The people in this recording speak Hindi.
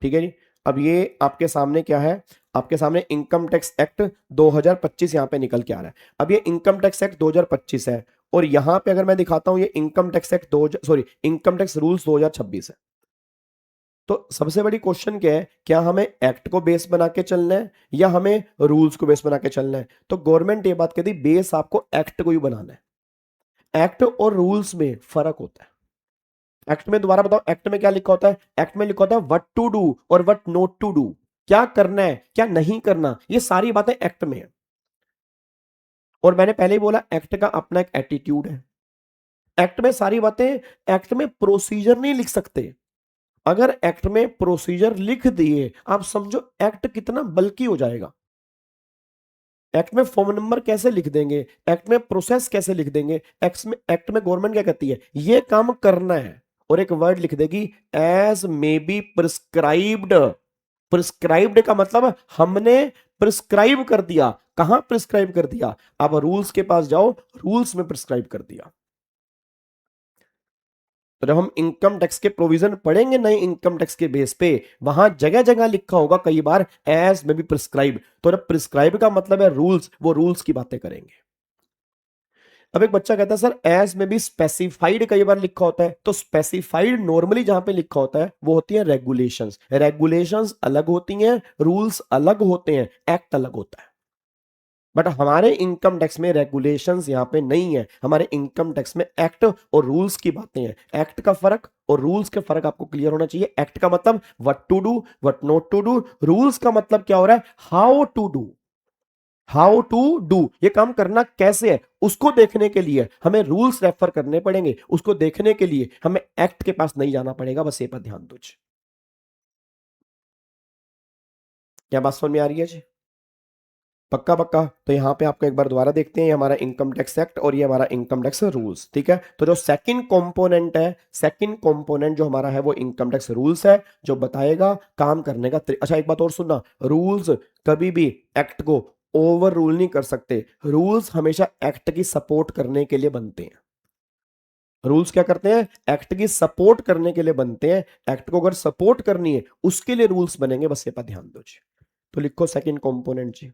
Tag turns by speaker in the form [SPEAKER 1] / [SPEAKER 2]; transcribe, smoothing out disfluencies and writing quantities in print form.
[SPEAKER 1] ठीक है जी। अब ये आपके सामने क्या है, आपके सामने इनकम टैक्स एक्ट 2025 यहां पे निकल के आ रहा है। अब ये इनकम टैक्स एक्ट 2025 है, और यहां पे अगर मैं दिखाता हूं ये income tax act income tax rules 2026 है। तो सबसे बड़ी क्वेश्चन क्या है, क्या हमें एक्ट को बेस बना के चलना है या हमें रूल्स को बेस बना के चलना है? तो गवर्नमेंट ये बात कहती है बेस आपको एक्ट को ही बनाना है। एक्ट और रूल्स में फर्क होता है। एक्ट में, दोबारा बताओ, एक्ट में क्या लिखा होता है? एक्ट में लिखा होता है व्हाट टू डू और व्हाट नॉट टू डू। क्या करना है क्या नहीं करना, ये सारी बातें एक्ट में है। और मैंने पहले ही बोला एक्ट का अपना एक एटीट्यूड है। एक्ट में सारी बातें, एक्ट में प्रोसीजर नहीं लिख सकते। अगर एक्ट में प्रोसीजर लिख दिए, आप समझो एक्ट कितना बल्कि हो जाएगा। एक्ट में फोन नंबर कैसे लिख देंगे, एक्ट में प्रोसेस कैसे लिख देंगे। एक्ट में गवर्नमेंट क्या कहती है, ये काम करना है, और एक वर्ड लिख देगी, as may be prescribed. Prescribed का मतलब हमने प्रिस्क्राइब कर दिया। कहां प्रिस्क्राइब कर दिया? आप रूल्स के पास जाओ, रूल्स में प्रिस्क्राइब कर दिया। तो जब हम इनकम टैक्स के प्रोविजन पढ़ेंगे नए इनकम टैक्स के बेस पे, वहां जगह जगह लिखा होगा कई बार एज में भी प्रिस्क्राइब। तो जब प्रिस्क्राइब का मतलब है रूल्स, वो रूल्स की बातें करेंगे। अब एक बच्चा कहता है सर एज में भी स्पेसिफाइड कई बार लिखा होता है। तो स्पेसिफाइड नॉर्मली जहां पे लिखा होता है वो होती है रेगुलेशंस। रेगुलेशंस अलग होती हैं, रूल्स अलग होते हैं, एक्ट अलग होता है। बट हमारे इनकम टैक्स में रेगुलेशंस यहां पे नहीं है, हमारे इनकम टैक्स में एक्ट और रूल्स की बातें हैं। एक्ट का फर्क और रूल्स का फर्क आपको क्लियर होना चाहिए। एक्ट का मतलब what to do, what not to do. Rules का मतलब क्या हो रहा है, how to do. How to do, ये काम करना कैसे है, उसको देखने के लिए हमें रूल्स रेफर करने पड़ेंगे। उसको देखने के लिए हमें एक्ट के पास नहीं जाना पड़ेगा। बस ये पर ध्यान दो जी। क्या बात समझ में आ रही है जी? पक्का पक्का। तो यहां पे आपको एक बार दोबारा देखते हैं, ये हमारा इनकम टैक्स एक्ट और ये हमारा इनकम टैक्स रूल्स। ठीक है, तो जो सेकंड कंपोनेंट है, सेकंड कंपोनेंट जो हमारा है वो इनकम टैक्स रूल्स है, जो बताएगा काम करने का अच्छा एक बात और सुनना, रूल्स कभी भी एक्ट को ओवर रूल नहीं कर सकते। रूल्स हमेशा एक्ट की सपोर्ट करने के लिए बनते हैं। रूल्स क्या करते हैं, एक्ट की सपोर्ट करने के लिए बनते हैं। एक्ट को अगर सपोर्ट करनी है उसके लिए रूल्स बनेंगे। बस ये पर ध्यान दो जी। तो लिखो सेकंड कंपोनेंट जी।